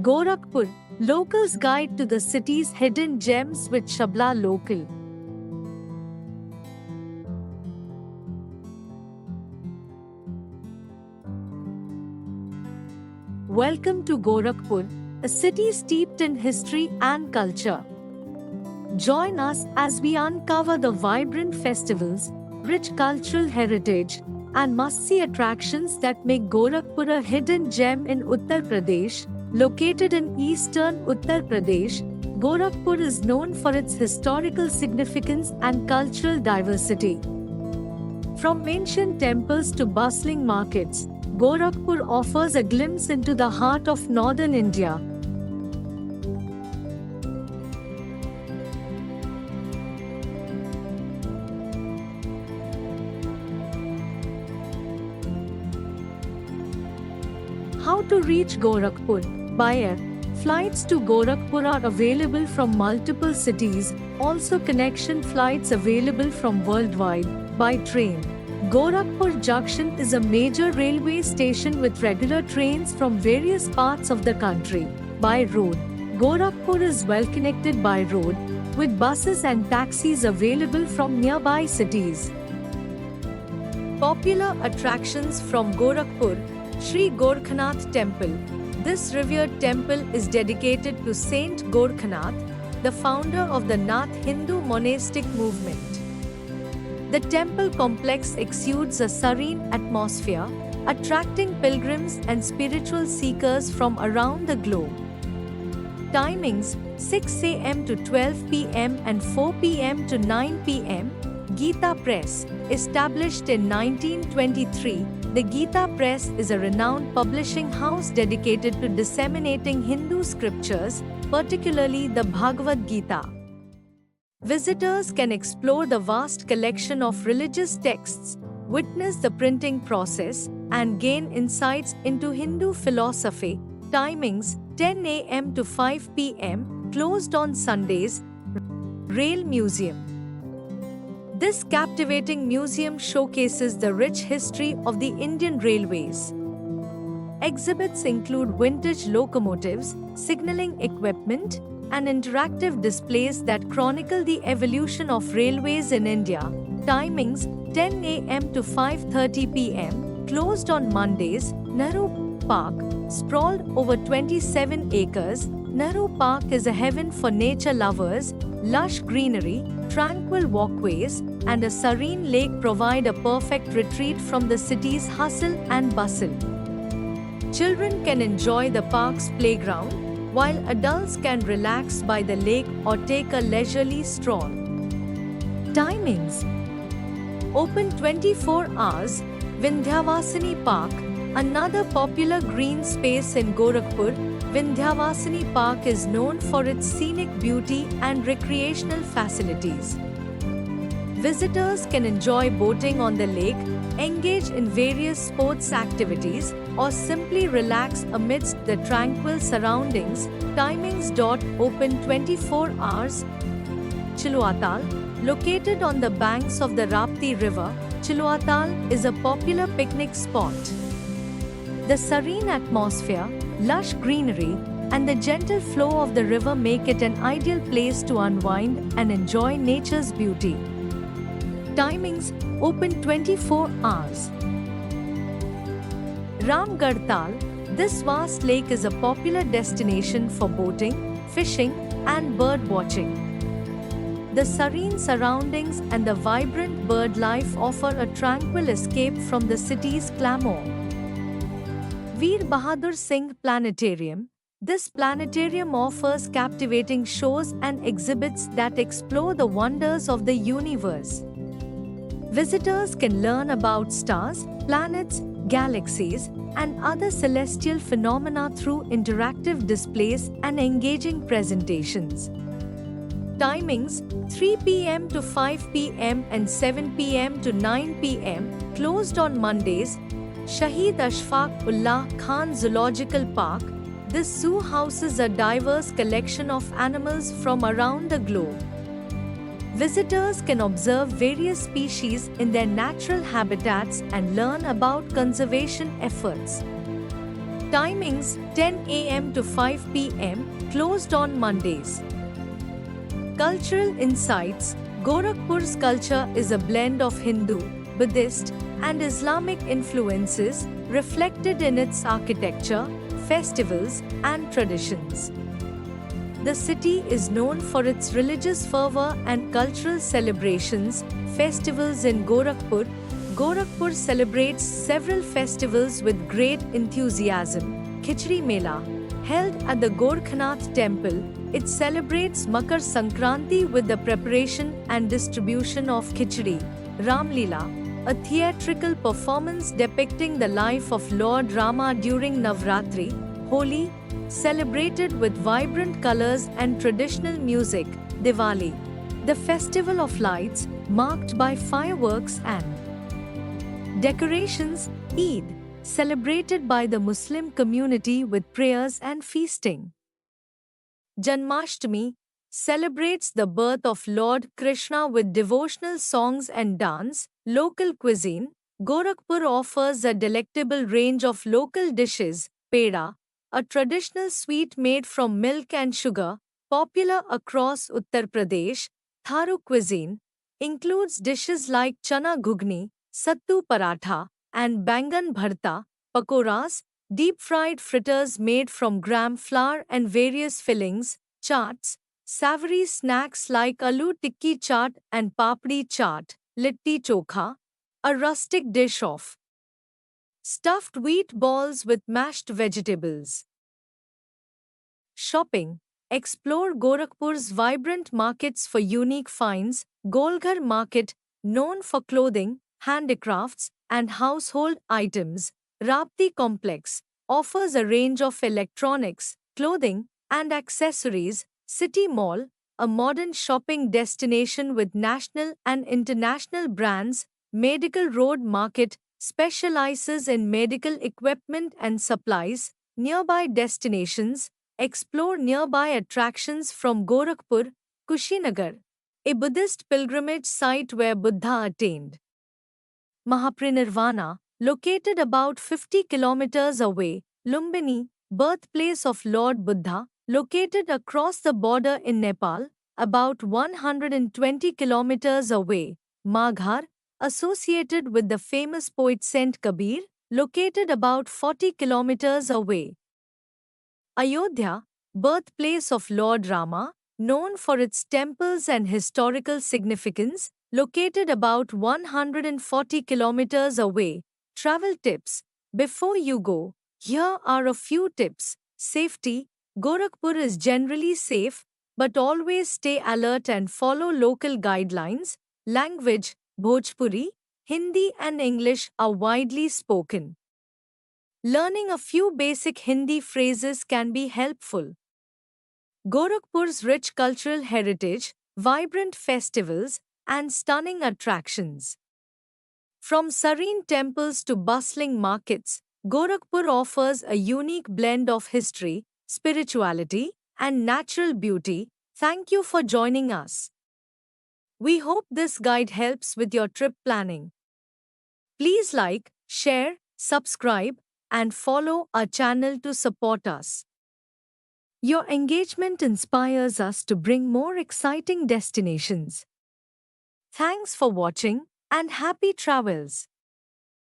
Gorakhpur, Locals Guide to the City's Hidden Gems with Shabla Local. Welcome to Gorakhpur, a city steeped in history and culture. Join us as we uncover the vibrant festivals, rich cultural heritage, and must-see attractions that make Gorakhpur a hidden gem in Uttar Pradesh. Located in eastern Uttar Pradesh, Gorakhpur is known for its historical significance and cultural diversity. From ancient temples to bustling markets, Gorakhpur offers a glimpse into the heart of northern India. How to reach Gorakhpur? By air. Flights to Gorakhpur are available from multiple cities, also connection flights available from worldwide. By train. Gorakhpur Junction is a major railway station with regular trains from various parts of the country. By road. Gorakhpur is well connected by road, with buses and taxis available from nearby cities. Popular attractions from Gorakhpur: Sri Gorkhanath Temple. This revered temple is dedicated to Saint Gorkhanath, the founder of the Nath Hindu monastic movement. The temple complex exudes a serene atmosphere, attracting pilgrims and spiritual seekers from around the globe. Timings: 6 a.m. to 12 p.m. and 4 p.m. to 9 p.m. Gita Press. Established in 1923, the Gita Press is a renowned publishing house dedicated to disseminating Hindu scriptures, particularly the Bhagavad Gita. Visitors can explore the vast collection of religious texts, witness the printing process, and gain insights into Hindu philosophy. Timings: 10 a.m. to 5 p.m., closed on Sundays. Rail Museum. This captivating museum showcases the rich history of the Indian Railways. Exhibits include vintage locomotives, signaling equipment, and interactive displays that chronicle the evolution of railways in India. Timings: 10 a.m. to 5:30 p.m., closed on Mondays. Nehru Park. Sprawled over 27 acres, Nehru Park is a heaven for nature lovers. Lush greenery, tranquil walkways, and a serene lake provide a perfect retreat from the city's hustle and bustle. Children can enjoy the park's playground, while adults can relax by the lake or take a leisurely stroll. Timings: open 24 hours. Vindhyavasini Park. Another popular green space in Gorakhpur, Vindhyavasini Park is known for its scenic beauty and recreational facilities. Visitors can enjoy boating on the lake, engage in various sports activities, or simply relax amidst the tranquil surroundings. Timings: open 24 hours. Chiluatal. Located on the banks of the Rapti River, Chiluatal is a popular picnic spot. The serene atmosphere, lush greenery, and the gentle flow of the river make it an ideal place to unwind and enjoy nature's beauty. Timings: open 24 hours. Ramgarh Tal. This vast lake is a popular destination for boating, fishing, and bird watching. The serene surroundings and the vibrant bird life offer a tranquil escape from the city's clamor. Veer Bahadur Singh Planetarium. This planetarium offers captivating shows and exhibits that explore the wonders of the universe. Visitors can learn about stars, planets, galaxies, and other celestial phenomena through interactive displays and engaging presentations. Timings: 3 p.m. to 5 p.m. and 7 p.m. to 9 p.m., closed on Mondays. Shaheed Ashfaq Ullah Khan Zoological Park. This zoo houses a diverse collection of animals from around the globe. Visitors can observe various species in their natural habitats and learn about conservation efforts. Timings 10 a.m. to 5 p.m., closed on Mondays. Cultural insights. Gorakhpur's culture is a blend of Hindu, Buddhist, and Islamic influences reflected in its architecture, festivals, and traditions. The city is known for its religious fervor and cultural celebrations. Festivals in Gorakhpur. Gorakhpur celebrates several festivals with great enthusiasm. Khichdi Mela, held at the Gorkhanath temple, it celebrates Makar Sankranti with the preparation and distribution of khichdi. Ramlila, a theatrical performance depicting the life of Lord Rama during Navratri. Holi, celebrated with vibrant colors and traditional music. Diwali, the festival of lights, marked by fireworks and decorations. Eid, celebrated by the Muslim community with prayers and feasting. Janmashtami celebrates the birth of Lord Krishna with devotional songs and dance. Local cuisine. Gorakhpur offers a delectable range of local dishes. Peda, a traditional sweet made from milk and sugar, popular across Uttar Pradesh. Tharu cuisine includes dishes like chana ghugni, sattu paratha, and bangan bharta, pakoras, deep-fried fritters made from gram flour and various fillings. Chaats, savory snacks like aloo tikki chaat and papdi chaat. Litti chokha, a rustic dish of stuffed wheat balls with mashed vegetables. Shopping. Explore Gorakhpur's vibrant markets for unique finds. Golghar Market, known for clothing, handicrafts, and household items. Rapti Complex offers a range of electronics, clothing, and accessories. City Mall, a modern shopping destination with national and international brands. Medical Road Market specializes in medical equipment and supplies. Nearby destinations. Explore nearby attractions from Gorakhpur. Kushinagar, a Buddhist pilgrimage site where Buddha attained Mahaparinirvana, located about 50 kilometers away. Lumbini, birthplace of Lord Buddha, located across the border in Nepal, about 120 kilometers away. Maghar, associated with the famous poet Saint Kabir, located about 40 kilometers away. Ayodhya, birthplace of Lord Rama, known for its temples and historical significance, located about 140 kilometers away. Travel tips. Before you go, here are a few tips. Safety. Gorakhpur is generally safe, but always stay alert and follow local guidelines. Language. Bhojpuri, Hindi and English are widely spoken. Learning a few basic Hindi phrases can be helpful. Gorakhpur's rich cultural heritage, vibrant festivals, and stunning attractions. From serene temples to bustling markets, Gorakhpur offers a unique blend of history, spirituality, and natural beauty. Thank you for joining us. We hope this guide helps with your trip planning. Please like, share, subscribe, and follow our channel to support us. Your engagement inspires us to bring more exciting destinations. Thanks for watching and happy travels.